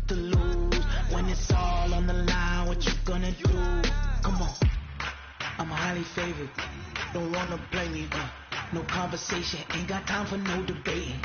to lose. When it's all on the line, what you gonna do? Come on, I'm highly favored. Don't wanna play me, no conversation, ain't got time for no debating.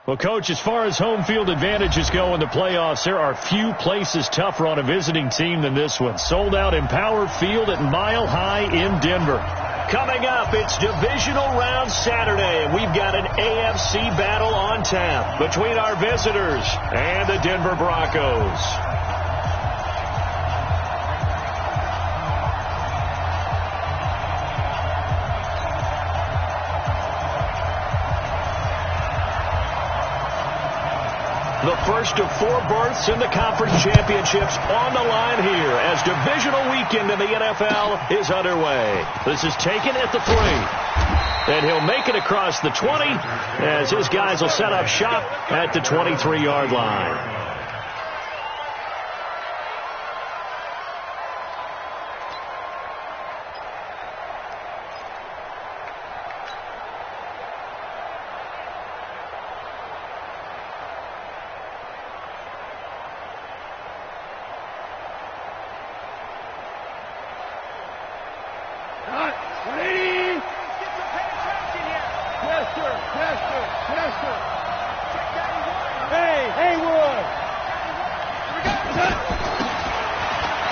Well, Coach, as far as home field advantages go in the playoffs, there are few places tougher on a visiting team than this one. Sold out Empower Field at Mile High in Denver. Coming up, it's Divisional Round Saturday. We've got an AFC battle on tap between our visitors and the Denver Broncos. The first of 4 berths in the conference championships on the line here as divisional weekend in the NFL is underway. This is taken at the 3. And he'll make it across the 20 as his guys will set up shop at the 23-yard line.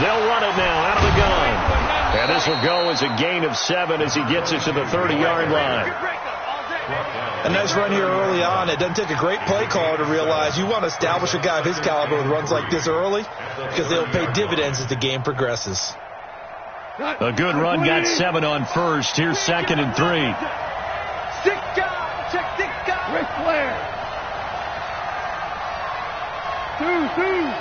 They'll run it now out of the gun. And this will go as a gain of 7 as he gets it to the 30-yard line. A nice run here early on. It doesn't take a great play caller to realize you want to establish a guy of his caliber with runs like this early because they'll pay dividends as the game progresses. A good run got 7 on first. Here's 2nd and 3. Stick guy. Check stick guy. Ric Flair. 2.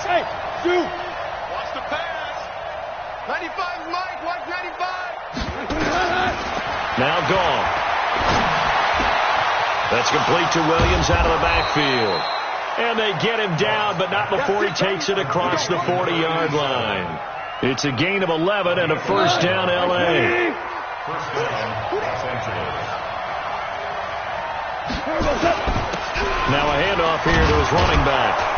Hey, shoot. Watch the pass. 95, Mike. Watch 95. Now gone. That's complete to Williams out of the backfield. And they get him down, but not before he takes it across the 40-yard line. It's a gain of 11 and a first down, L.A. Now a handoff here to his running back.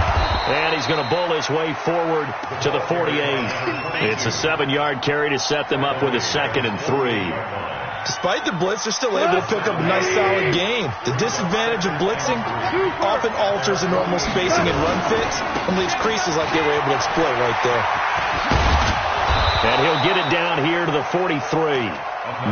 And he's going to bowl his way forward to the 48. It's a 7-yard carry to set them up with a 2nd and 3. Despite the blitz, they're still able to pick up a nice, solid gain. The disadvantage of blitzing often alters the normal spacing and run fits and leaves creases like they were able to exploit right there. And he'll get it down here to the 43.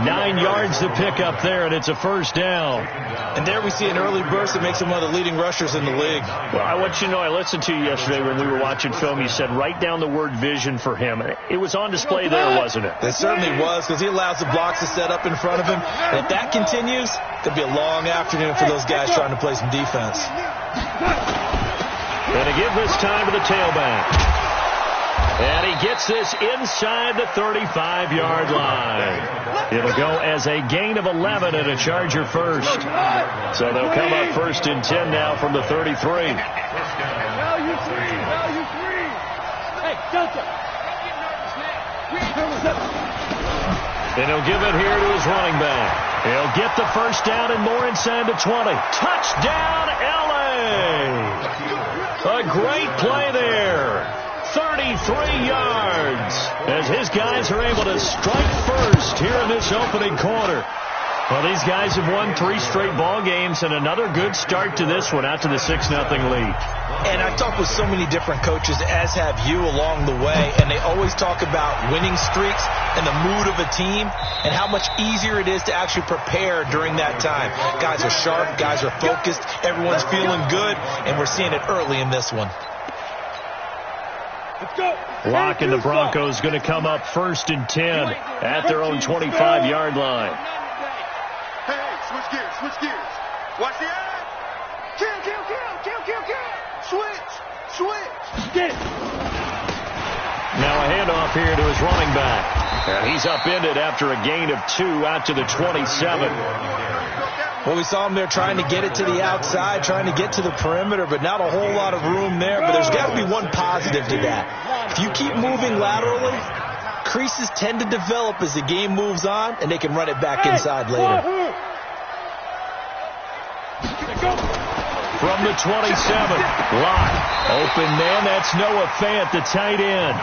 9 yards to pick up there, and it's a first down. And there we see an early burst that makes him one of the leading rushers in the league. Well, I want you to know, I listened to you yesterday when we were watching film. You said write down the word vision for him. It was on display there, wasn't it? It certainly was, because he allows the blocks to set up in front of him. And if that continues, it could be a long afternoon for those guys trying to play some defense. And to give this time to the tailback. And he gets this inside the 35-yard line. It'll go as a gain of 11 and a Charger first. So they'll come up 1st and 10 now from the 33. Value 3. Hey, Delta. And he'll give it here to his running back. He'll get the first down and more inside the 20. Touchdown, L.A. A great play there. 33 yards as his guys are able to strike first here in this opening quarter. Well, these guys have won 3 straight ball games and another good start to this one out to the 6-0 lead. And I've talked with so many different coaches, as have you, along the way, and they always talk about winning streaks and the mood of a team and how much easier it is to actually prepare during that time. Guys are sharp, guys are focused, everyone's feeling good, and we're seeing it early in this one. Lock and the Broncos going to come up 1st and 10 at their own 25-yard line. Hey, switch gears. Watch the eye. Kill. Switch. Get it. Now a handoff here to his running back. And he's upended after a gain of 2 out to the 27. Well, we saw him there trying to get it to the outside, trying to get to the perimeter, but not a whole lot of room there. But there's got to be one positive to that. If you keep moving laterally, creases tend to develop as the game moves on, and they can run it back inside later. From the 27, Lott. Open man, that's Noah Fant, the tight end.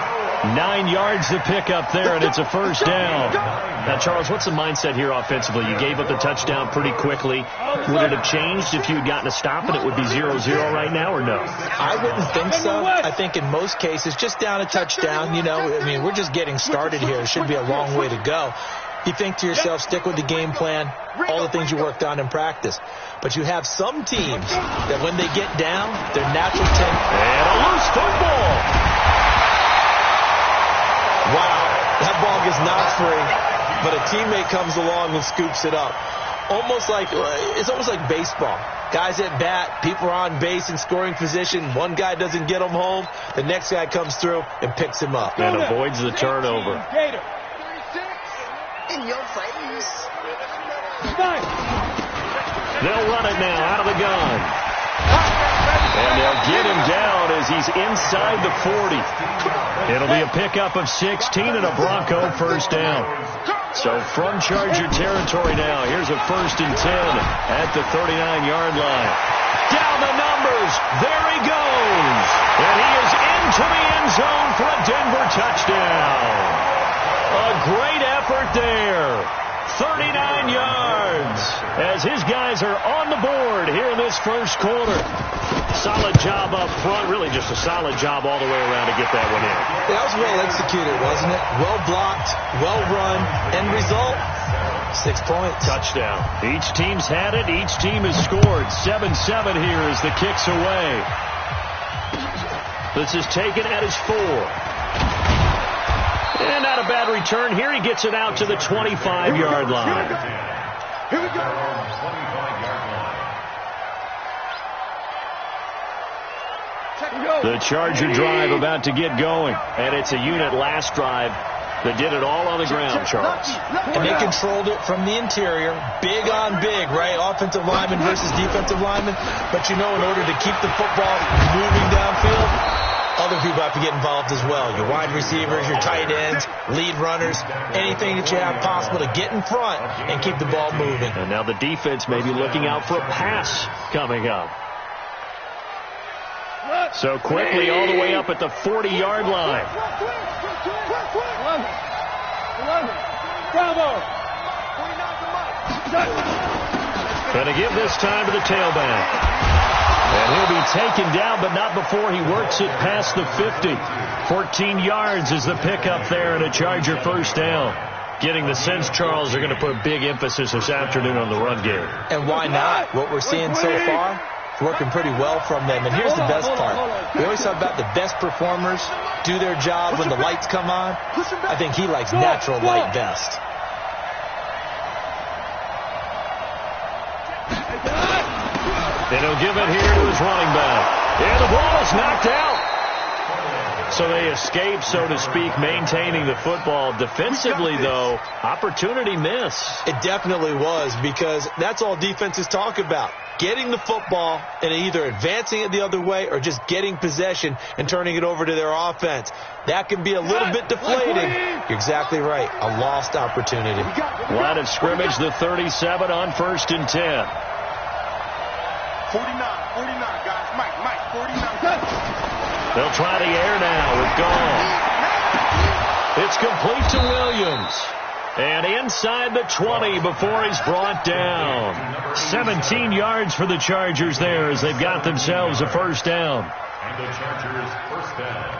9 yards to pick up there, and it's a first down. Now, Charles, what's the mindset here offensively? You gave up the touchdown pretty quickly. Would it have changed if you had gotten a stop and it would be 0-0 right now, or no? I wouldn't think so. I think in most cases, just down a touchdown, you know, I mean, we're just getting started here. It should be a long way to go. You think to yourself, stick with the game plan, all the things you worked on in practice. But you have some teams that when they get down, their natural tendency. And a loose football. Wow, that ball gets knocked free, but a teammate comes along and scoops it up. It's almost like baseball. Guys at bat, people are on base in scoring position. One guy doesn't get him home. The next guy comes through and picks him up. And avoids the turnover. In your face. They'll run it now out of the gun. And they'll get him down as he's inside the 40. It'll be a pickup of 16 and a Bronco first down. So from Charger territory now, here's a 1st and 10 at the 39-yard line. Down the numbers. There he goes. And he is into the end zone for a Denver touchdown. A great effort there. 39 yards as his guys are on the board here in this first quarter. Solid job up front. Really just a solid job all the way around to get that one in. That was well executed, wasn't it? Well blocked, well run. End result, 6 points. Touchdown. Each team's had it. Each team has scored. 7-7 here as the kick's away. This is taken at his 4. And not a bad return here. He gets it out to the 25-yard line. Here we go. The Charger drive about to get going. And it's a unit last drive that did it all on the ground, Charles. And they controlled it from the interior. Big on big, right? Offensive lineman versus defensive lineman. But you know, in order to keep the football moving downfield, other people have to get involved as well. Your wide receivers, your tight ends, lead runners, anything that you have possible to get in front and keep the ball moving. And now the defense may be looking out for a pass coming up. So quickly all the way up at the 40-yard line. Bravo. Going to give this time to the tailback. And he'll be taken down, but not before he works it past the 50. 14 yards is the pickup there and a Charger first down. Getting the sense, Charles, they're going to put a big emphasis this afternoon on the run game. And why not? What we're seeing so far, it's working pretty well from them. And here's the best part. We always talk about the best performers do their job when the lights come on. I think he likes natural light best. And he'll give it here to his running back. And the ball is knocked out. So they escape, so to speak, maintaining the football. Defensively, though, opportunity miss. It definitely was, because that's all defenses talk about. Getting the football and either advancing it the other way or just getting possession and turning it over to their offense. That can be a little bit deflating. You're exactly right. A lost opportunity. Line of scrimmage, the 37 on 1st and 10. 49, guys. Mike, 49. They'll try the air now with Gall. It's complete to Williams. And inside the 20 before he's brought down. 17 yards for the Chargers there as they've got themselves a first down. And the Chargers first down.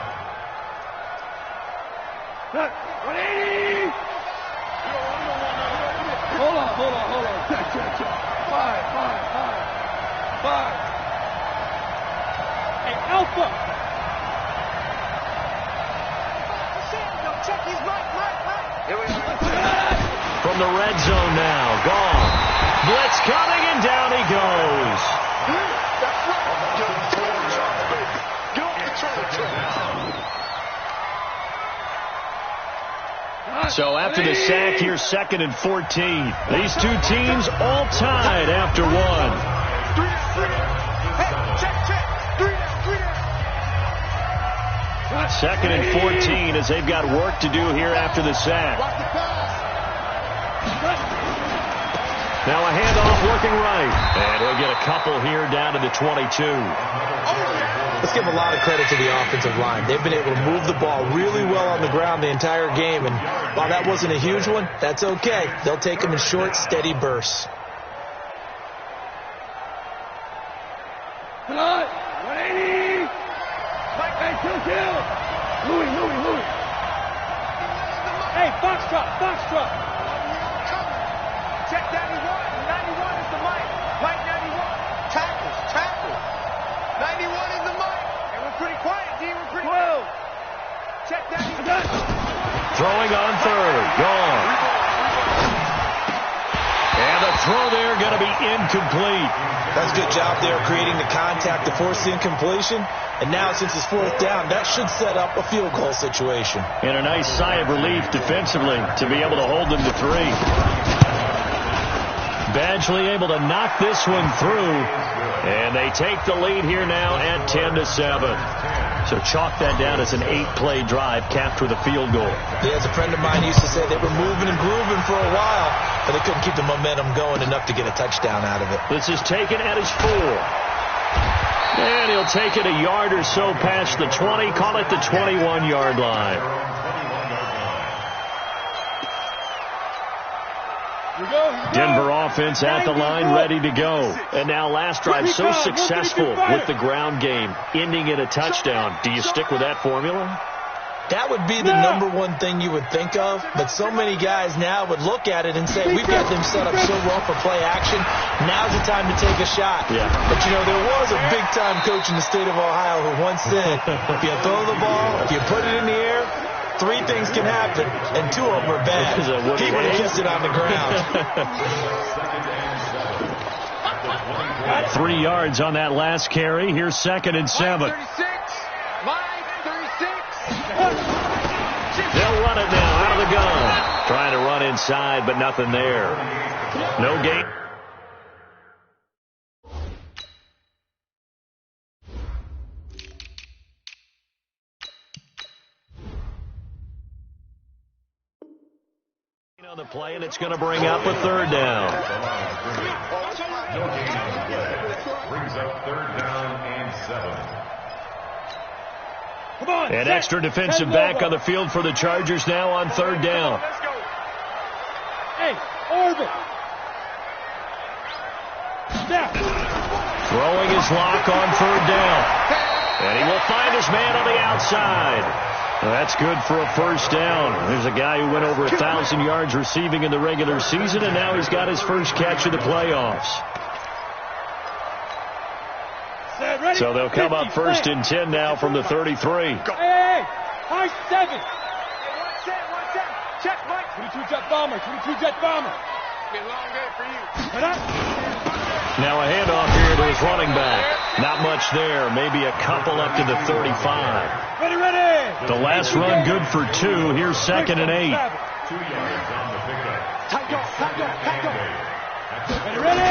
180. Hold on. Check. 5. Hey, Alpha. Check his Mike. Here we go. From the red zone now, Gall. Blitz coming and down he goes. So after the sack, here's 2nd and 14. These two teams all tied after one. 2nd and 14 as they've got work to do here after the sack. Now a handoff working right. And he'll get a couple here down to the 22. Let's give a lot of credit to the offensive line. They've been able to move the ball really well on the ground the entire game. And while that wasn't a huge one, that's okay. They'll take them in short, steady bursts. Come on. 180. Mike, hey, kill. Louis. Hey, box truck. Check 91. 91 is the mic. Mike 91. Tackle. 91 is the mic. And we're pretty quiet, D. We're pretty 12. Check 91. Throwing on third. Gone. And the throw there going to be incomplete. That's a good job there creating the contact to force the incompletion. And now, since it's fourth down, that should set up a field goal situation. And a nice sigh of relief defensively to be able to hold them to 3. Badgley able to knock this one through. And they take the lead here now at 10-7. So chalk that down as an 8-play drive capped with a field goal. Yeah, as a friend of mine used to say, they were moving and grooving for a while, but they couldn't keep the momentum going enough to get a touchdown out of it. This is taken at his 4. And he'll take it a yard or so past the 20. Call it the 21-yard line. Denver offense at the line, ready to go. And now last drive so successful with the ground game, ending in a touchdown. Do you stick with that formula? That would be the number one thing you would think of, but so many guys now would look at it and say, we've got them set up so well for play action, now's the time to take a shot. Yeah. But, you know, there was a big-time coach in the state of Ohio who once said, if you throw the ball, if you put it in the air, 3 things can happen, and 2 of them are bad. He would have kept it on the ground. 3 yards on that last carry. Here's 2nd and 7. They'll run it now out of the gun. Trying to run inside, but nothing there. No gain. On the play, and it's going to bring up a 3rd down. Brings up 3rd down and 7. An extra defensive back on the field for the Chargers now on 3rd down. Hey, orbit. Throwing his lock on 3rd down. And he will find his man on the outside. Well, that's good for a 1st down. There's a guy who went over 1,000 yards receiving in the regular season, and now he's got his first catch of the playoffs. So they'll come up 1st and 10 now from the 33. Hey, high 7. One set. Check, Mike. 22-jet bomber. Been a long day for you. Now a handoff here to his running back. Not much there. Maybe a couple up to the 35. Ready. The last run good for 2. Here's 2nd and 8. 2 yards on the pickup. Tight go. Ready.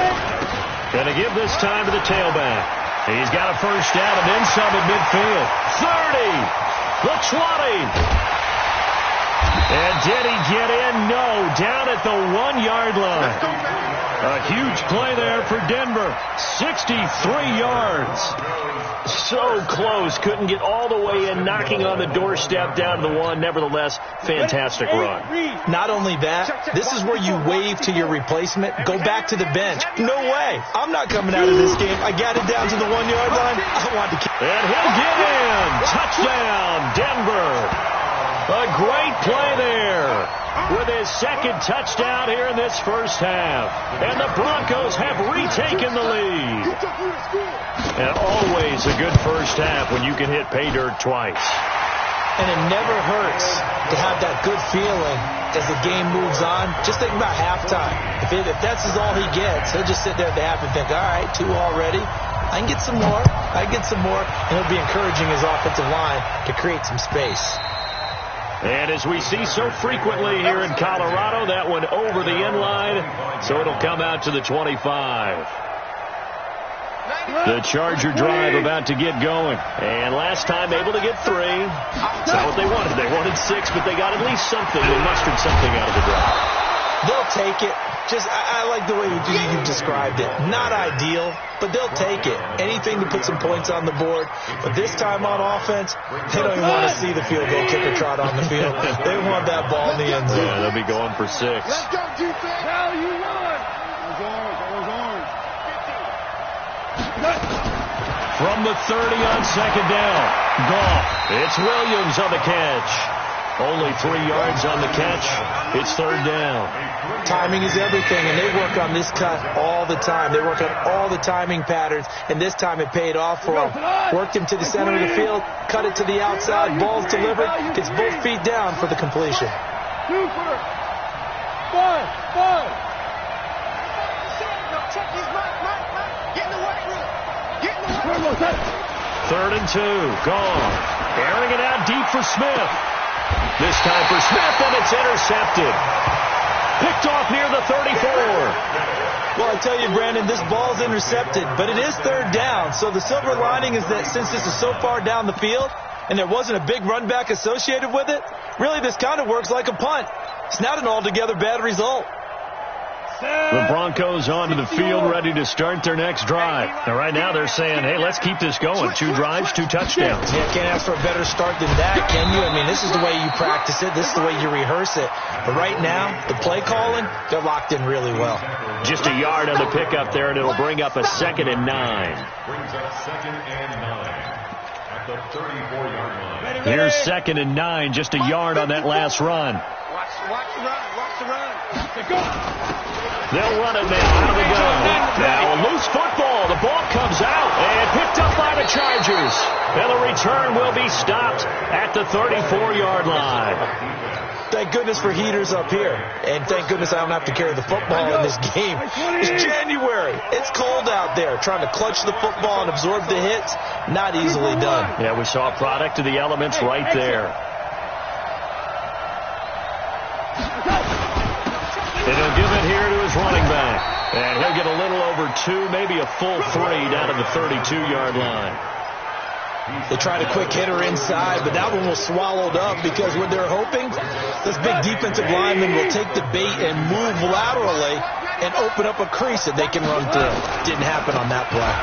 Gonna give this time to the tailback. He's got a 1st down and then some at midfield. 30. The 20. And did he get in? No. Down at the 1-yard line. A huge play there for Denver. 63 yards. So close. Couldn't get all the way in, knocking on the doorstep down to the 1. Nevertheless, fantastic run. Not only that, this is where you wave to your replacement. Go back to the bench. No way. I'm not coming out of this game. I got it down to the 1-yard line. I want to. And he'll get in. Touchdown, Denver. A great play there with his 2nd touchdown here in this 1st half. And the Broncos have retaken the lead. And always a good 1st half when you can hit pay dirt twice. And it never hurts to have that good feeling as the game moves on. Just think about halftime. If that's all he gets, he'll just sit there at the half and think, all right, 2 already. I can get some more. And he'll be encouraging his offensive line to create some space. And as we see so frequently here in Colorado, that one over the end line, so it'll come out to the 25. The Charger drive about to get going. And last time able to get 3. It's not what they wanted. They wanted 6, but they got at least something. They mustered something out of the drive. They'll take it. I like the way you described it. Not ideal, but they'll take it. Anything to put some points on the board. But this time on offense, they don't even want to see the field goal kicker trot on the field. They want that ball in the end zone. Yeah, they'll be going for 6. Let's go, defense. Now you won. That was orange. From the 30 on second down. Goff. It's Williams on the catch. Only 3 yards on the catch. It's third down. Timing is everything, and they work on this cut all the time. They work on all the timing patterns, and this time it paid off for them. Worked him to the center of the field, cut it to the outside, ball's delivered, gets both feet down for the completion. Cooper. One. Check his mark. Get in the white room. Get in the white room. 3rd and 2. Gone. Airing it out deep for Smith. This time for Smith, and it's intercepted. Picked off near the 34. Well, I tell you, Brandon, this ball's intercepted, but it is third down. So the silver lining is that since this is so far down the field and there wasn't a big run back associated with it, really this kind of works like a punt. It's not an altogether bad result. The Broncos onto the field, ready to start their next drive. Now, right now, they're saying, hey, let's keep this going. 2 drives, 2 touchdowns. Yeah, can't ask for a better start than that, can you? I mean, this is the way you practice it. This is the way you rehearse it. But right now, the play calling, they're locked in really well. Just a yard on the pickup there, and it'll bring up a 2nd and 9. Brings up 2nd and 9 at the 34-yard line. Here's 2nd and 9, just a yard on that last run. Watch the run. They'll run it now out of the gun. Now a loose football. The ball comes out and picked up by the Chargers. And the return will be stopped at the 34-yard line. Thank goodness for heaters up here. And thank goodness I don't have to carry the football in this game. It's January. It's cold out there. Trying to clutch the football and absorb the hits, not easily done. Yeah, we saw a product of the elements right there. And he'll give it here to his running back. And he'll get a little over 2, maybe a full 3 down to the 32-yard line. They tried a quick hitter inside, but that one was swallowed up because what they're hoping, this big defensive lineman will take the bait and move laterally and open up a crease that they can run through. Didn't happen on that play.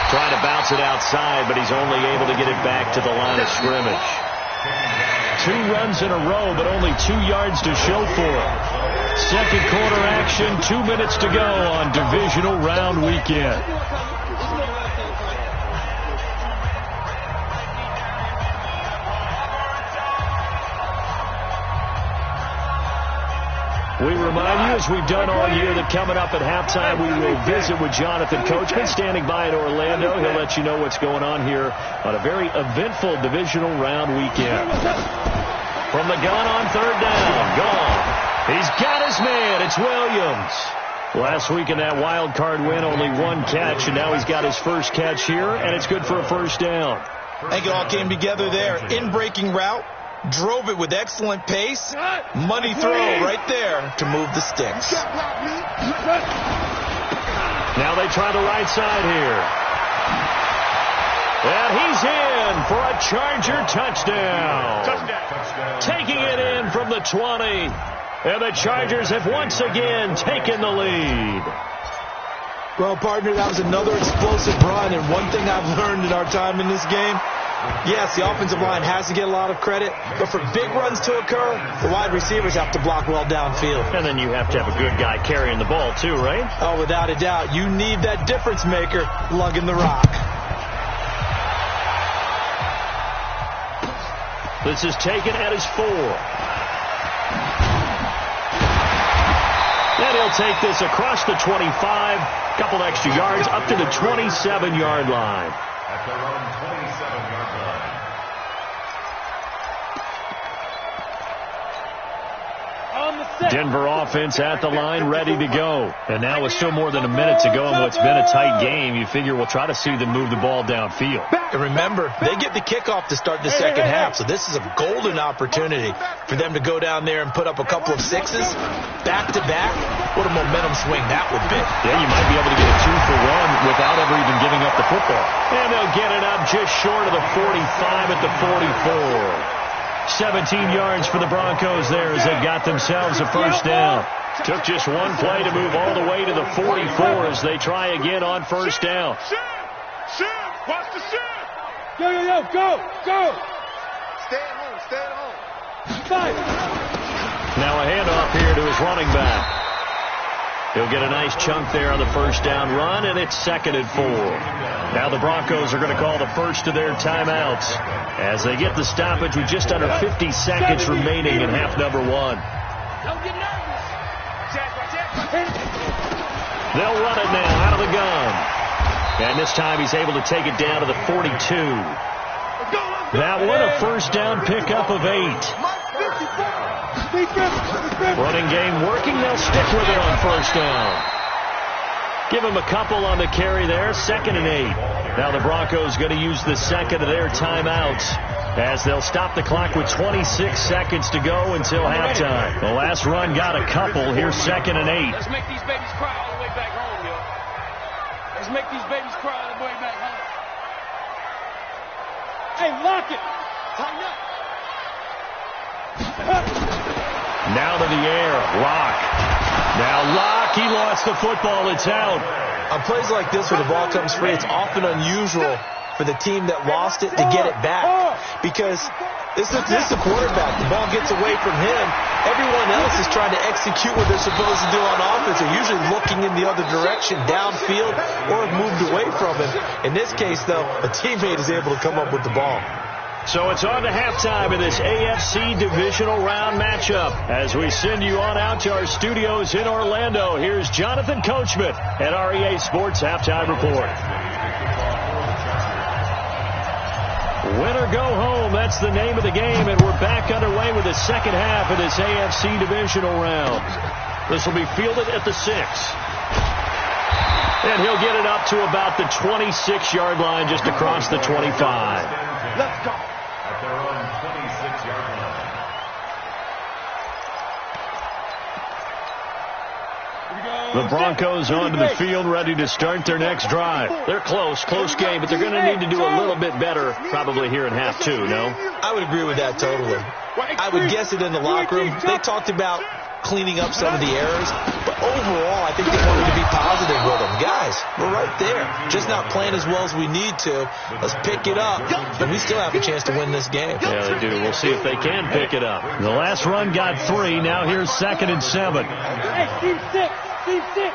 Trying to bounce it outside, but he's only able to get it back to the line of scrimmage. 2 runs in a row, but only 2 yards to show for it. Second quarter action, 2 minutes to go on divisional round weekend. We remind you, as we've done all year, that coming up at halftime, we will visit with Jonathan Coachman, standing by in Orlando. He'll let you know what's going on here on a very eventful divisional round weekend. From the gun on third down, gone. He's got his man. It's Williams. Last week in that wild card win, only 1 catch, and now he's got his first catch here, and it's good for a first down. I think it all came together there. In-breaking route. Drove it with excellent pace. Money throw right there to move the sticks. Now they try the right side here. And he's in for a Charger touchdown. Taking it in from the 20. And the Chargers have once again taken the lead. Well, partner, that was another explosive run. And one thing I've learned in our time in this game, yes, the offensive line has to get a lot of credit, but for big runs to occur, the wide receivers have to block well downfield. And then you have to have a good guy carrying the ball too, right? Oh, without a doubt. You need that difference maker lugging the rock. This is taken at his 4. And he'll take this across the 25, couple extra yards, up to the 27-yard line. At their own 27-yard line. Denver offense at the line, ready to go. And now with still more than a minute to go in what's been a tight game, you figure we'll try to see them move the ball downfield. And remember, they get the kickoff to start the second half, so this is a golden opportunity for them to go down there and put up a couple of 6s back-to-back. What a momentum swing that would be. Yeah, you might be able to get a 2-for-1 without ever even giving up the football. And they'll get it up just short of the 45 at the 44. 17 yards for the Broncos there as they got themselves a first down. Took just one play to move all the way to the 44 as they try again on first down. Shift! Watch the shift! Yo, go! Stay at home, stay at home. Five. Now a handoff here to his running back. He'll get a nice chunk there on the first down run, and it's 2nd and 4. Now the Broncos are going to call the first of their timeouts as they get the stoppage with just under 50 seconds remaining in half number 1. Don't get nervous. They'll run it now out of the gun. And this time he's able to take it down to the 42. That one a first down pickup of 8. Running game working. They'll stick with it on first down. Give him a couple on the carry there. 2nd and 8. Now the Broncos going to use the second of their timeouts as they'll stop the clock with 26 seconds to go until halftime. The last run got a couple. Here's 2nd and 8. Let's make these babies cry all the way back home, yo. Let's make these babies cry all the way back home. Hey, lock it. Tighten up. Now to the air. Lock. Now Lock. He lost the football. It's out. On plays like this where the ball comes free, it's often unusual for the team that lost it to get it back. Because this is the quarterback. The ball gets away from him. Everyone else is trying to execute what they're supposed to do on offense. They're usually looking in the other direction, downfield, or have moved away from him. In this case, though, a teammate is able to come up with the ball. So it's on to halftime in this AFC divisional round matchup. As we send you on out to our studios in Orlando, here's Jonathan Coachman at REA Sports Halftime Report. Win or go home, that's the name of the game, and we're back underway with the second half of this AFC divisional round. This will be fielded at the 6. And he'll get it up to about the 26-yard line, just across the 25. Let's go. At their own 26-yard line. The Broncos onto the field, ready to start their next drive. They're close game, but they're going to need to do a little bit better probably here in half 2, no? I would agree with that totally. I would guess it in the locker room. They talked about cleaning up some of the errors, but overall, I think they wanted to be positive with them. Guys, we're right there. Just not playing as well as we need to. Let's pick it up, and we still have a chance to win this game. Yeah, they do. We'll see if they can pick it up. The last run got 3. Now here's 2nd and 7. Hey, team 6. Team 6.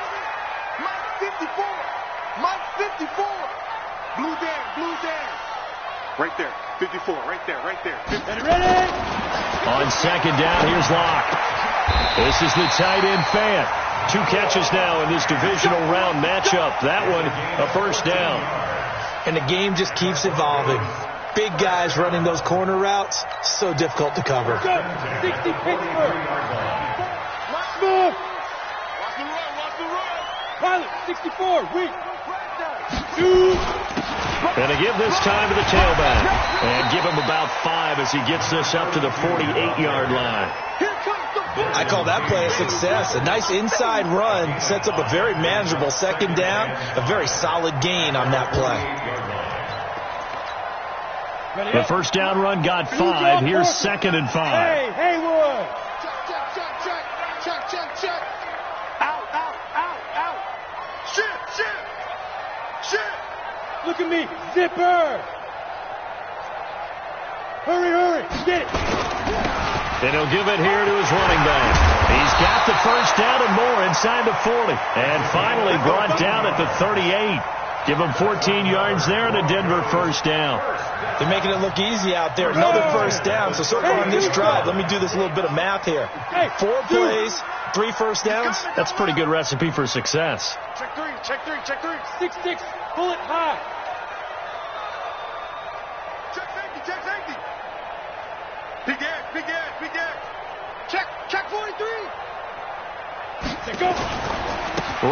Mike 54. Mike 54. Blue down. Right there. 54. Right there. 54. Ready? On second down, here's Locke. This is the tight end Fant. 2 catches now in this divisional round matchup. That one, a first down. And the game just keeps evolving. Big guys running those corner routes, so difficult to cover. 60 Pittsburgh. Move. Watch the run. Pilot, 64, weak. 2. And to give this time to the tailback. And give him about 5 as he gets this up to the 48-yard line. I call that play a success. A nice inside run sets up a very manageable second down. A very solid gain on that play. The first down run got 5. Here's 2nd and 5. Hey, Haywood. Check. Out. Shit. Look at me, zipper. Hurry, get it. And he'll give it here to his running back. He's got the first down and more inside the 40. And finally brought down at the 38. Give him 14 yards there and a Denver first down. They're making it look easy out there. Another first down. So far on this drive, let me do this little bit of math here. 4 plays, 3 first downs. That's a pretty good recipe for success. Check three. 6, pull it high. Check safety. Big edge. Check 43. Go.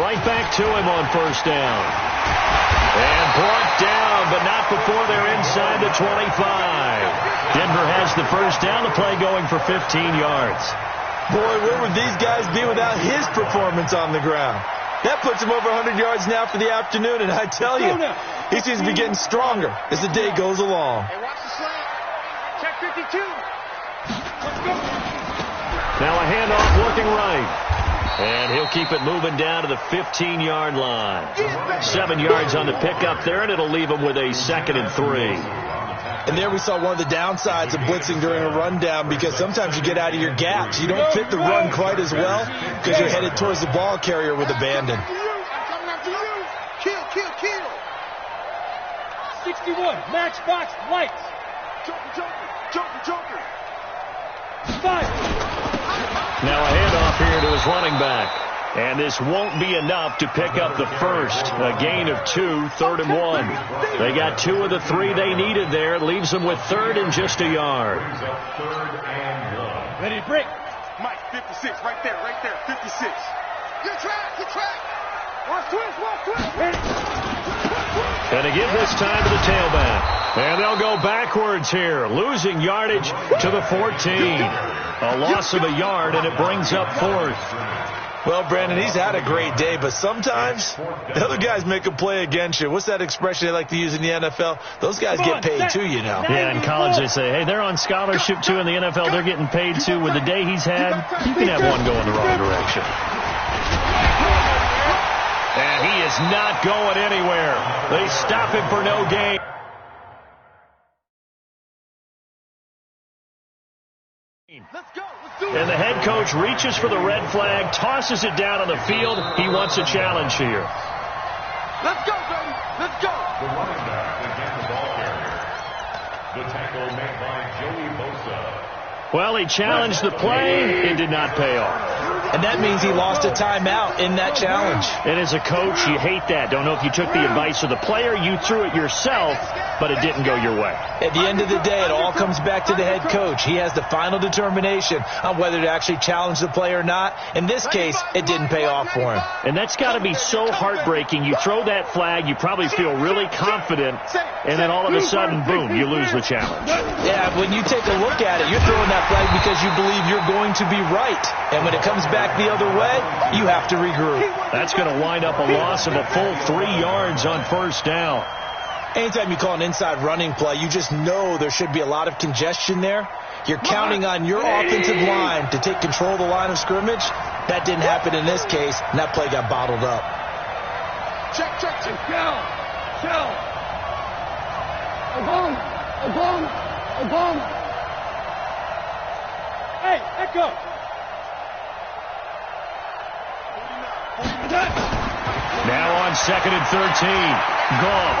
Right back to him on first down. And brought down, but not before they're inside the 25. Denver has the first down, the play going for 15 yards. Boy, where would these guys be without his performance on the ground? That puts him over 100 yards now for the afternoon, and I tell you, he seems to be getting stronger as the day goes along. Hey, watch the slant. Check 52. Now a handoff looking right. And he'll keep it moving down to the 15-yard line. 7 yards on the pickup there, and it'll leave him with a 2nd and 3. And there we saw one of the downsides of blitzing during a rundown, because sometimes you get out of your gaps. You don't fit the run quite as well because you're headed towards the ball carrier with abandon. Kill, kill, kill. 61, matchbox lights. Joker. 5. Now a handoff here to his running back. And this won't be enough to pick up the first. A gain of 2, 3rd and 1. They got 2 of the 3 they needed there. It leaves them with 3rd and just a yard. Ready to break. Mike, 56, right there, 56. Good track. One switch. And they give this time to the tailback. And they'll go backwards here, losing yardage to the 14. A loss of a yard, and it brings up 4th. Well, Brandon, he's had a great day, but sometimes the other guys make a play against you. What's that expression they like to use in the NFL? Those guys get paid too, you know. Yeah, in college they say, hey, they're on scholarship too. In the NFL, they're getting paid too. With the day he's had, you can have one going the wrong direction. And he is not going anywhere. They stop him for no gain. And the head coach reaches for the red flag, tosses it down on the field. He wants a challenge here. Let's go, baby. Let's go. The running back against the ball carrier. The tackle made by Joey Bosa. Well, he challenged the play. It did not pay off. And that means he lost a timeout in that challenge. And as a coach, you hate that. Don't know if you took the advice of the player. You threw it yourself, but it didn't go your way. At the end of the day, it all comes back to the head coach. He has the final determination on whether to actually challenge the play or not. In this case, it didn't pay off for him. And that's got to be so heartbreaking. You throw that flag, you probably feel really confident, and then all of a sudden, boom, you lose the challenge. Yeah, when you take a look at it, you're throwing that flag because you believe you're going to be right. And when it comes back the other way, you have to regroup. That's going to wind up a loss of a full 3 yards on 1st down. Anytime you call an inside running play, you just know there should be a lot of congestion there. You're counting on your offensive line to take control of the line of scrimmage. That didn't happen in this case, and that play got bottled up. Check. Go. A bomb. Hey, echo. Now on 2nd and 13. Goff.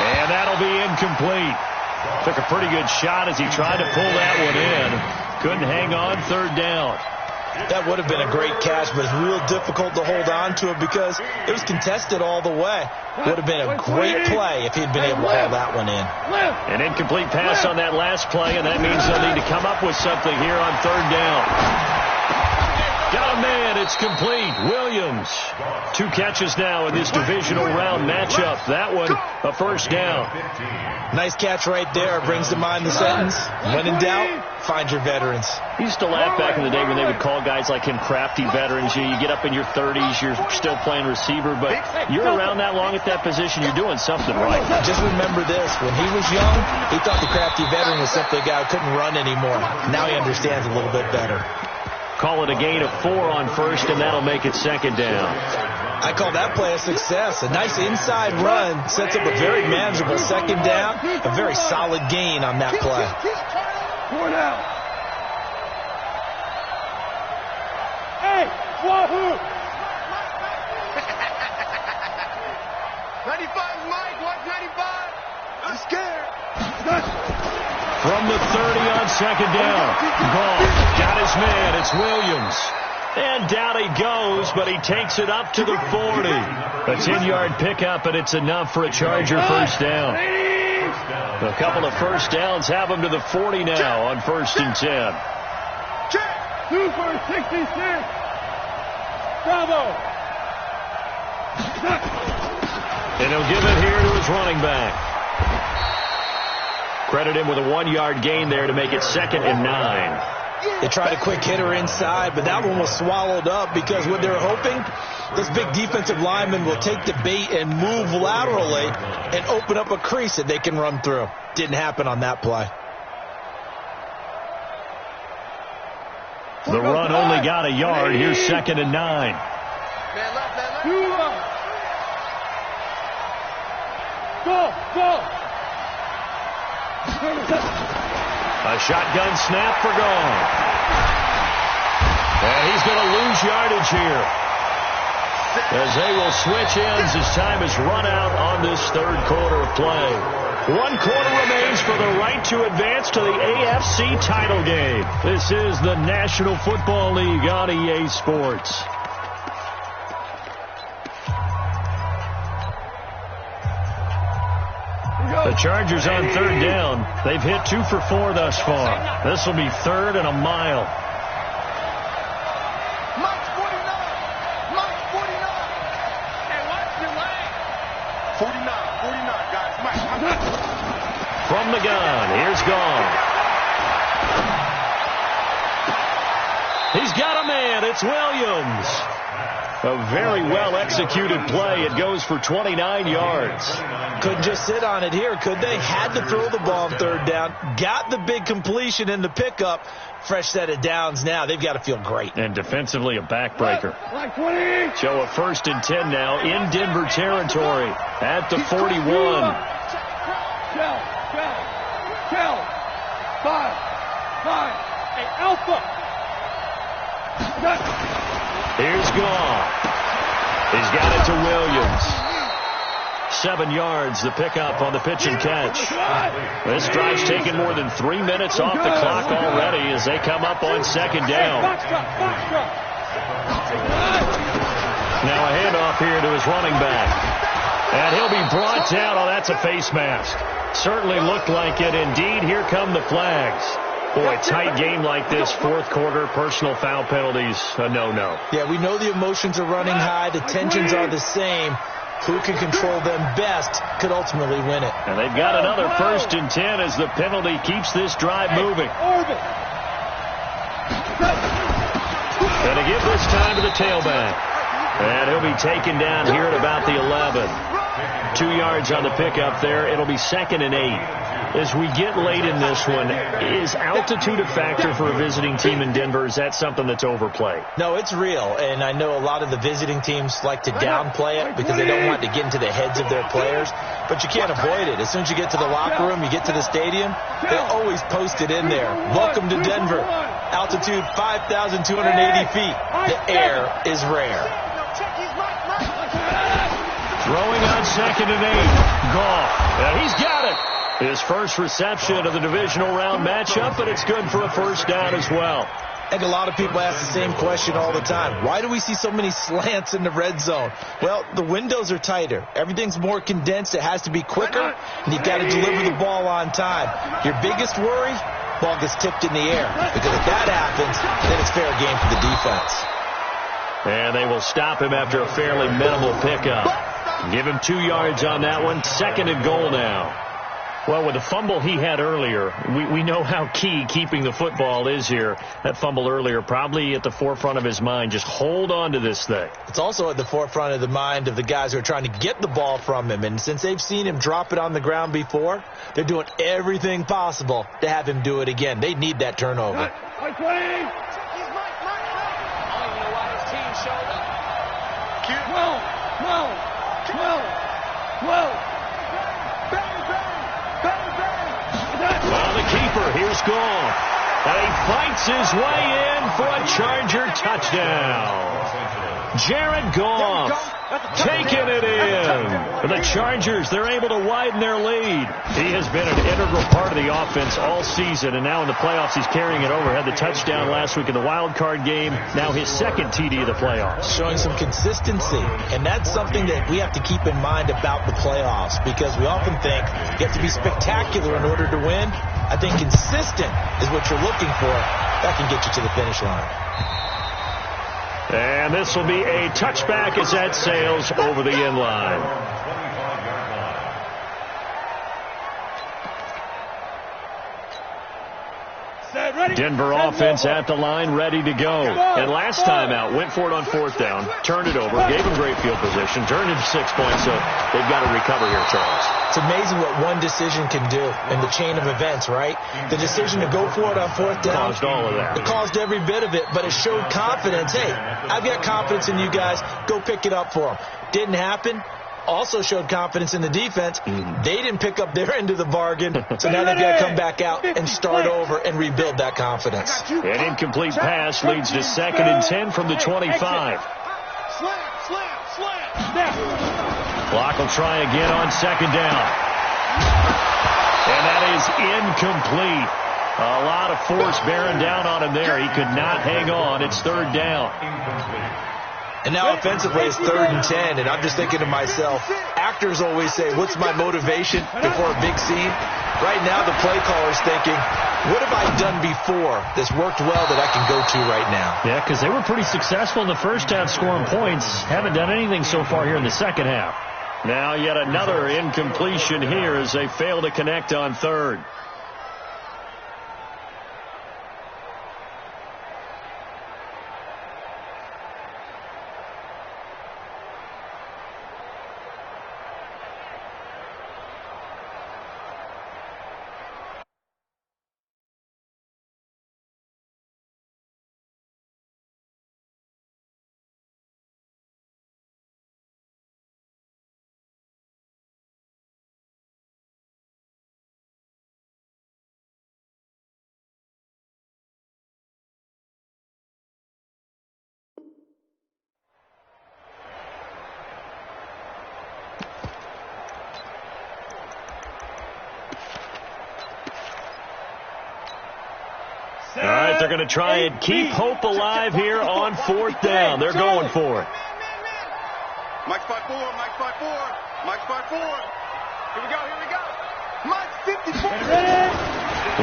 And that'll be incomplete. Took a pretty good shot as he tried to pull that one in. Couldn't hang on 3rd down. That would have been a great catch, but it's real difficult to hold on to it because it was contested all the way. Would have been a great play if he'd been able to hold that one in. An incomplete pass on that last play, and that means they'll need to come up with something here on 3rd down. Got a man. It's complete. Williams. 2 catches now in this divisional round matchup. That one, a 1st down. Nice catch right there. Brings to mind the sentence, when in doubt, find your veterans. He used to laugh back in the day when they would call guys like him crafty veterans. You get up in your 30s, you're still playing receiver, but you're around that long at that position, you're doing something right. Just remember this. When he was young, he thought the crafty veteran was simply a guy who couldn't run anymore. Now he understands a little bit better. Call it a gain of 4 on 1st, and that'll make it 2nd down. I call that play a success. A nice inside run sets up a very manageable 2nd down. A very solid gain on that play. 4 down. Hey, wahoo! 95, Mike. Watch 95. I'm scared. From the 30 on 2nd down. Goff got his man. It's Williams. And down he goes, but he takes it up to the 40. A 10-yard pickup, and it's enough for a Charger 1st down. A couple of 1st downs have him to the 40 now on 1st and 10. Check. 2 for 66. Bravo. And he'll give it here to his running back. Credit him with a 1-yard gain there to make it 2nd and 9. They tried a quick hitter inside, but that one was swallowed up because what they're hoping, this big defensive lineman will take the bait and move laterally and open up a crease that they can run through. Didn't happen on that play. The run only got a yard. Here's 2nd and 9. Man left, man left. Go! A shotgun snap for gone. And he's going to lose yardage here, as they will switch ends as time is run out on this third quarter of play. 1 quarter remains for the right to advance to the AFC title game. This is the National Football League on EA Sports. The Chargers on 3rd down. They've hit 2 for 4 thus far. This will be 3rd and a mile. Mike's 49. Mike's 49. Hey, watch your lane. 49, guys. Mike. From the gun, here's Gone. He's got a man. It's Williams. A very well-executed play. It goes for 29 yards. Couldn't just sit on it here, could they? Had to throw the ball on 3rd down. Got the big completion in the pickup. Fresh set of downs now. They've got to feel great. And defensively, a backbreaker. Show a 1st and 10 now in Denver territory at the 41. Kel. 5. Hey, Alpha. Here's Gone. He's got it to Williams. 7 yards, the pickup on the pitch and catch. This drive's taken more than 3 minutes off the clock already as they come up on 2nd down. Now a handoff here to his running back. And he'll be brought down. Oh, that's a face mask. Certainly looked like it. Indeed, here come the flags. Boy, tight game like this, 4th quarter, personal foul penalties, a no-no. Yeah, we know the emotions are running high. The tensions are the same. Who can control them best could ultimately win it. And they've got another 1st and 10 as the penalty keeps this drive moving. And to give this time to the tailback. And he'll be taken down here at about the 11. 2 yards on the pickup there. It'll be 2nd and 8. As we get late in this one, is altitude a factor for a visiting team in Denver? Is that something that's overplayed? No, it's real, and I know a lot of the visiting teams like to downplay it because they don't want to get into the heads of their players, but you can't avoid it. As soon as you get to the locker room, you get to the stadium, they always post it in there. Welcome to Denver. Altitude 5,280 feet. The air is rare. Throwing on 2nd and 8. Goff. He's got it. His first reception of the divisional round matchup, but it's good for a 1st down as well. I think a lot of people ask the same question all the time. Why do we see so many slants in the red zone? Well, the windows are tighter. Everything's more condensed. It has to be quicker, and you've got to deliver the ball on time. Your biggest worry, ball gets tipped in the air, because if that happens, then it's fair game for the defense. And they will stop him after a fairly minimal pickup. Give him 2 yards on that one. 2nd and goal now. Well, with the fumble he had earlier, we know how key keeping the football is here. That fumble earlier probably at the forefront of his mind. Just hold on to this thing. It's also at the forefront of the mind of the guys who are trying to get the ball from him. And since they've seen him drop it on the ground before, they're doing everything possible to have him do it again. They need that turnover. Well, the keeper, here's Goff. And he fights his way in for a Charger touchdown. Jared Goff taking it in. The Chargers, they're able to widen their lead. He has been an integral part of the offense all season, and now in the playoffs he's carrying it over. Had the touchdown last week in the wild card game. Now his 2nd TD of the playoffs. Showing some consistency, and that's something that we have to keep in mind about the playoffs, because we often think you have to be spectacular in order to win. I think consistent is what you're looking for. That can get you to the finish line. And this will be a touchback as that sails over the end line. Set, Denver offense at the line, ready to go. And last time out, went for it on fourth down, turned it over, gave them great field position, turned into 6 points, so they've got to recover here, Charles. It's amazing what one decision can do in the chain of events, right? The decision to go for it on fourth down. Caused all of that. It caused every bit of it, but it showed confidence. Hey, I've got confidence in you guys. Go pick it up for them. Didn't happen. Also showed confidence in the defense. They didn't pick up their end of the bargain, so now they've got to come back out and start over and rebuild that confidence. An incomplete pass leads to 2nd and 10 from the 25. Slam. Clock will try again on 2nd down. And that is incomplete. A lot of force bearing down on him there. He could not hang on. It's 3rd down. And now offensively it's 3rd and 10, and I'm just thinking to myself, actors always say, what's my motivation before a big scene? Right now the play caller's thinking, what have I done before that's worked well that I can go to right now? Yeah, because they were pretty successful in the first half scoring points. Haven't done anything so far here in the second half. Now yet another incompletion here as they fail to connect on 3rd. All right, they're going to try and keep hope alive here on 4th down. They're going for it. Mike's 5-4. Mike's 5-4. Here we go. Mike's 54.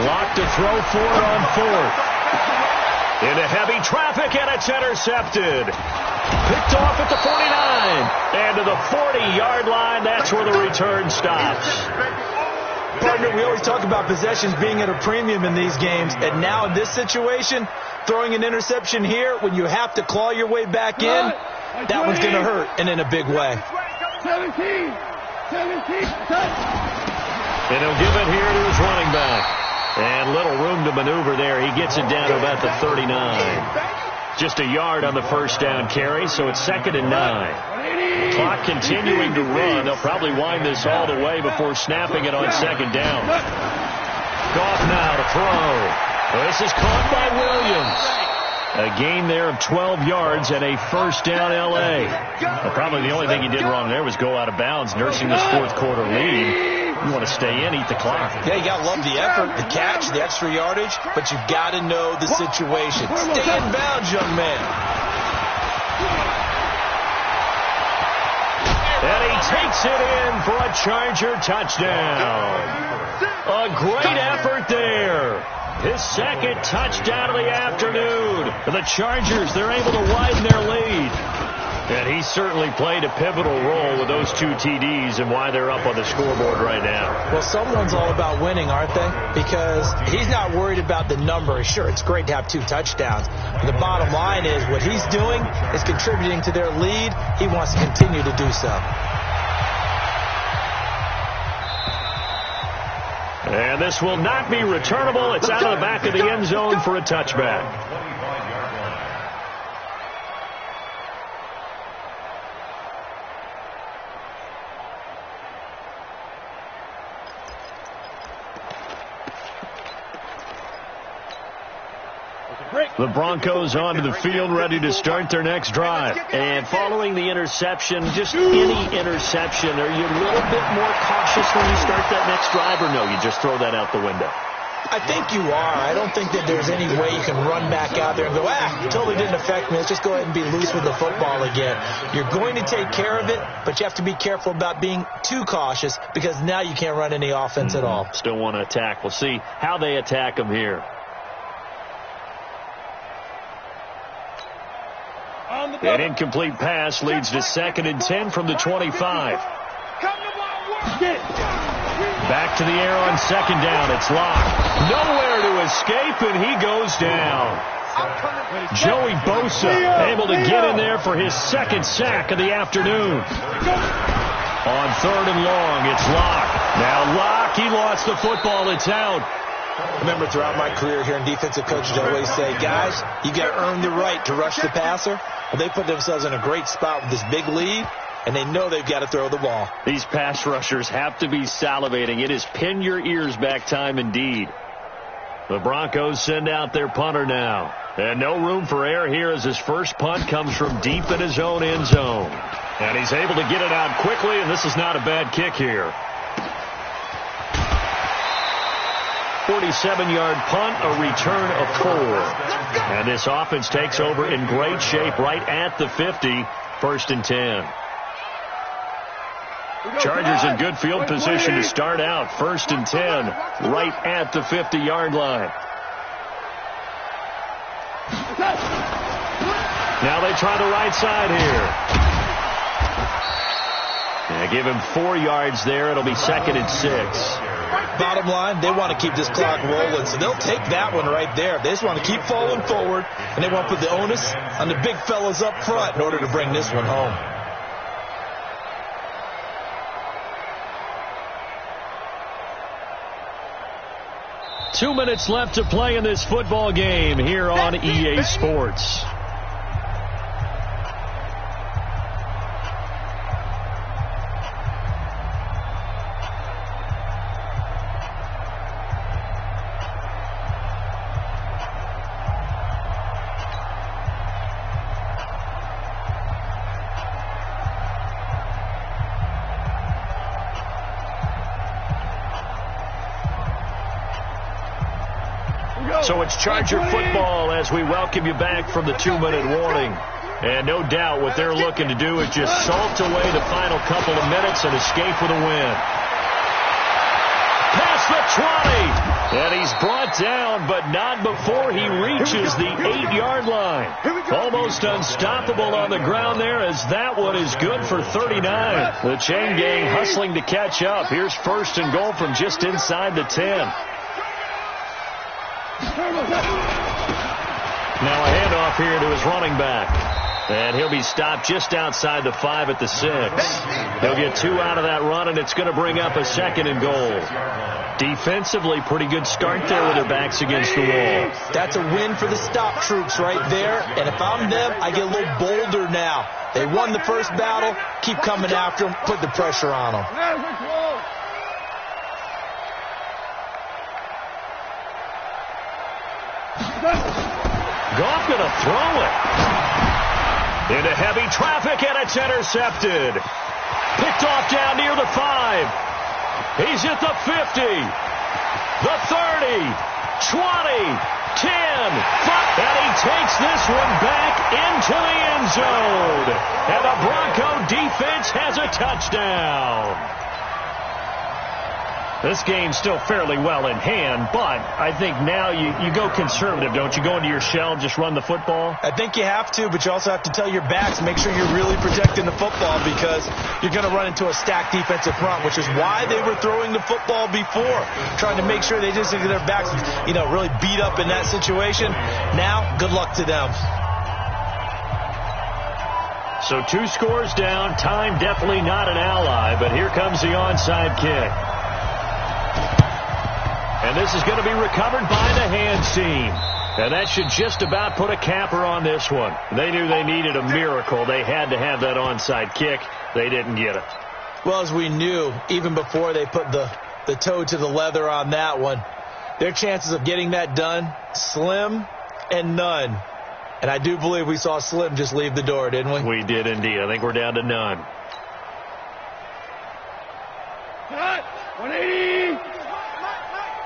Locked to throw for it on 4th. Into heavy traffic, and it's intercepted. Picked off at the 49. And to the 40-yard line, that's where the return stops. Partner, we always talk about possessions being at a premium in these games, and now in this situation, throwing an interception here when you have to claw your way back in, that one's going to hurt, and in a big way. 17. And he'll give it here to his running back. And little room to maneuver there. He gets it down to about the 39. Just a yard on the first down carry, so it's 2nd and 9. Clock continuing to run. They'll probably wind this all the way before snapping it on 2nd down. Goff now to throw. This is caught by Williams. A gain there of 12 yards and a first down L.A. Well, probably the only thing he did wrong there was go out of bounds, nursing this 4th quarter lead. You want to stay in, eat the clock. Yeah, you got to love the effort, the catch, the extra yardage, but you've got to know the situation. Stay in bounds, young man. And he takes it in for a Charger touchdown. A great effort there. His 2nd touchdown of the afternoon. For the Chargers, they're able to widen their lead. And he certainly played a pivotal role with those 2 TDs and why they're up on the scoreboard right now. Well, someone's all about winning, aren't they? Because he's not worried about the number. Sure, it's great to have 2 touchdowns. But the bottom line is what he's doing is contributing to their lead. He wants to continue to do so. And this will not be returnable. It's out of the back of the end zone for a touchback. The Broncos onto the field, ready to start their next drive. And following the interception, just any interception, are you a little bit more cautious when you start that next drive, or no, you just throw that out the window? I think you are. I don't think that there's any way you can run back out there and go, it totally didn't affect me. Let's just go ahead and be loose with the football again. You're going to take care of it, but you have to be careful about being too cautious because now you can't run any offense at all. Still want to attack. We'll see how they attack them here. An incomplete pass leads to 2nd and 10 from the 25. Get it. Back to the air on second down. It's locked. Nowhere to escape, and he goes down. Joey Bosa able to get in there for his second sack of the afternoon. On third and long, it's Locke. Now Locke, he lost the football. It's out. Remember, throughout my career here in defensive coaches, I always say, guys, you got to earn the right to rush the passer. Well, they put themselves in a great spot with this big lead, and they know they've got to throw the ball. These pass rushers have to be salivating. It is pin your ears back time indeed. The Broncos send out their punter now. And no room for error here as his first punt comes from deep in his own end zone. And he's able to get it out quickly, and this is not a bad kick here. 47-yard punt, a return of 4. And this offense takes over in great shape right at the 50, first and 10. Chargers in good field position to start out, first and 10, right at the 50-yard line. Now they try the right side here. Yeah, give him 4 yards there. It'll be second and 6. Bottom line, they want to keep this clock rolling, so they'll take that one right there. They just want to keep falling forward, and they want to put the onus on the big fellas up front in order to bring this one home. Two minutes left to play in this football game here on EA Sports. So it's Charger football as we welcome you back from the 2-minute warning. And no doubt what they're looking to do is just salt away the final couple of minutes and escape with a win. Past the 20. And he's brought down, but not before he reaches the 8-yard line. Almost unstoppable on the ground there as that one is good for 39. The chain gang hustling to catch up. Here's first and goal from just inside the 10. Now a handoff here to his running back. And he'll be stopped just outside the 5 at the 6. He'll get 2 out of that run, and it's going to bring up a second and goal. Defensively, pretty good start there with their backs against the wall. That's a win for the stop troops right there. And if I'm them, I get a little bolder now. They won the first battle. Keep coming after them. Put the pressure on them. Goff going to throw it. Into heavy traffic, and it's intercepted. Picked off down near the 5. He's at the 50. The 30. 20. 10. 5. And he takes this one back into the end zone. And the Bronco defense has a touchdown. This game's still fairly well in hand, but I think now you go conservative, don't you? Go into your shell and just run the football? I think you have to, but you also have to tell your backs, make sure you're really protecting the football because you're going to run into a stacked defensive front, which is why they were throwing the football before, trying to make sure they just get their backs, really beat up in that situation. Now, good luck to them. So 2 scores down, time definitely not an ally, but here comes the onside kick. And this is going to be recovered by the hands team. And that should just about put a capper on this one. They knew they needed a miracle. They had to have that onside kick. They didn't get it. Well, as we knew, even before they put the toe to the leather on that one, their chances of getting that done, slim and none. And I do believe we saw Slim just leave the door, didn't we? We did indeed. I think we're down to none. Cut! 180!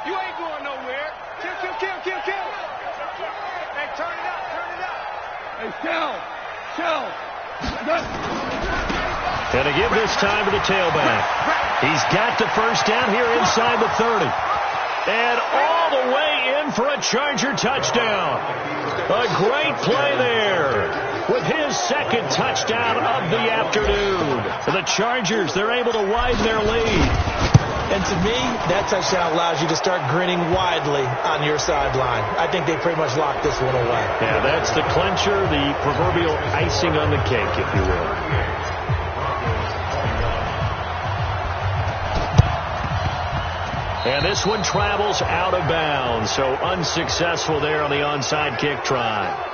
You ain't going nowhere. Kill. Hey, turn it up. Hey, shell! And to give this time to the tailback. He's got the first down here inside the 30. And all the way in for a Charger touchdown. A great play there with his second touchdown of the afternoon. The Chargers, they're able to widen their lead. And to me, that touchdown allows you to start grinning widely on your sideline. I think they pretty much locked this one away. Yeah, that's the clincher, the proverbial icing on the cake, if you will. And this one travels out of bounds, so unsuccessful there on the onside kick try.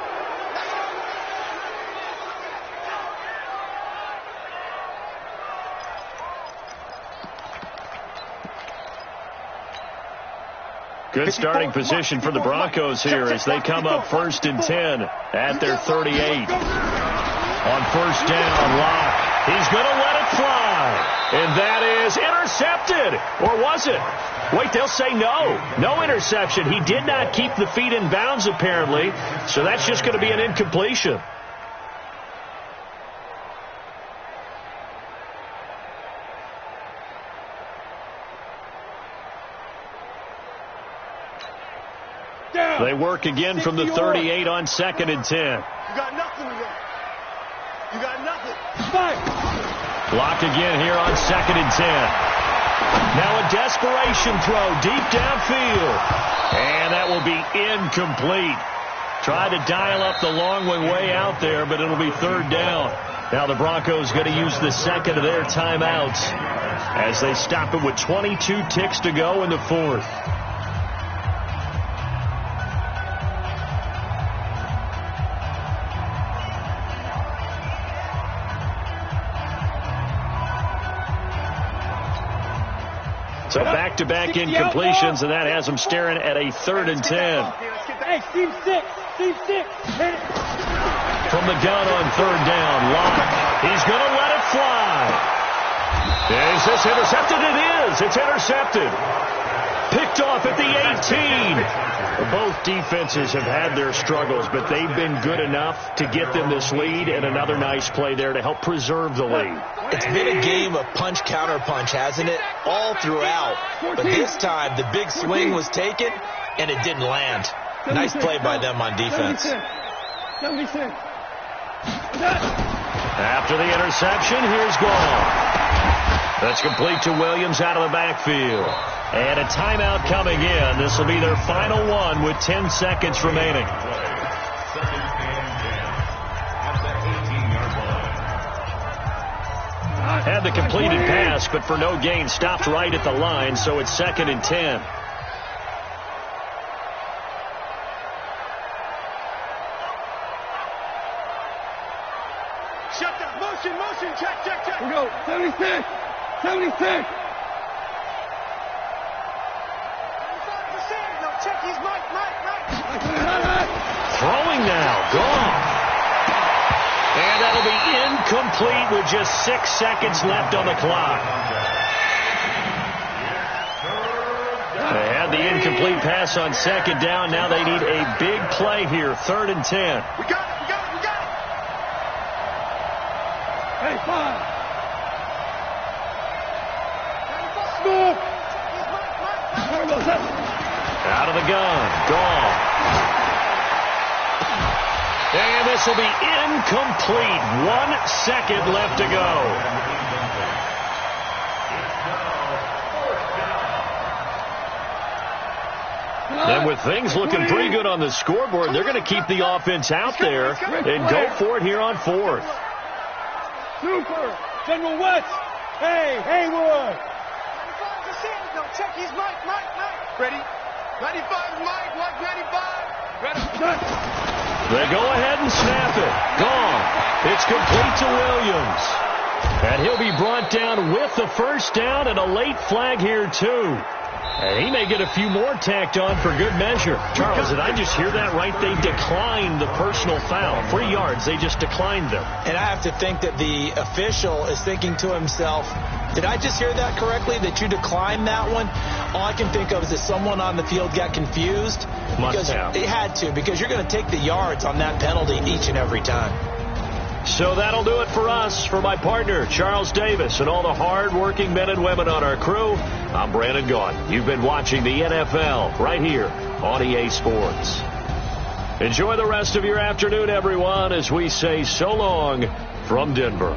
Good starting position for the Broncos here as they come up 1st and 10 at their 38. On 1st down, Locke. He's going to let it fly. And that is intercepted. Or was it? Wait, they'll say no. No interception. He did not keep the feet in bounds, apparently. So that's just going to be an incompletion. They work again from the 38 on 2nd and 10. You got nothing to go. You got nothing. Blocked again here on 2nd and 10. Now a desperation throw deep downfield. And that will be incomplete. Tried to dial up the long way out there, but it'll be 3rd down. Now the Broncos going to use the second of their timeouts as they stop it with 22 ticks to go in the 4th. So back-to-back incompletions, and that has them staring at a 3rd and 10. Hey, Steve 6. Steve 6. From the gun on 3rd down, Locke. He's going to let it fly. Is this intercepted? It is. It's intercepted. Picked off at the 18. Both defenses have had their struggles, but they've been good enough to get them this lead, and another nice play there to help preserve the lead. It's been a game of punch-counter-punch, hasn't it? All throughout. But this time, the big swing was taken, and it didn't land. Nice play by them on defense. 76. After the interception, here's Gall. That's complete to Williams out of the backfield. And a timeout coming in. This will be their final one with 10 seconds remaining. Had the completed pass, but for no gain, stopped right at the line, so it's 2nd and 10. Shut down. Motion. Check. We go. 76. 76. Check. He's Mike. Throwing now. Gone. And that'll be incomplete with just 6 seconds left on the clock. They had the incomplete pass on 2nd down. Now they need a big play here. 3rd and 10. We got it. Hey, 5. Smoke. Out of the gun. Gone. And this will be incomplete. 1 second left to go. And with things looking pretty good on the scoreboard, they're going to keep the offense out there and go for it here on 4th. Super. General West. Hey, Haywood. Check. He's Mike. Ready? 95, Mike 95. Ready? They go ahead and snap it. Gone. It's complete to Williams. And he'll be brought down with the 1st down and a late flag here, too. And he may get a few more tacked on for good measure. Charles, did I just hear that right? They declined the personal foul. 3 yards, they just declined them. And I have to think that the official is thinking to himself, did I just hear that correctly, that you declined that one? All I can think of is that someone on the field got confused. Must have. They had to, because you're going to take the yards on that penalty each and every time. So that'll do it for us. For my partner, Charles Davis, and all the hard-working men and women on our crew, I'm Brandon Gaudin. You've been watching the NFL right here on EA Sports. Enjoy the rest of your afternoon, everyone, as we say so long from Denver.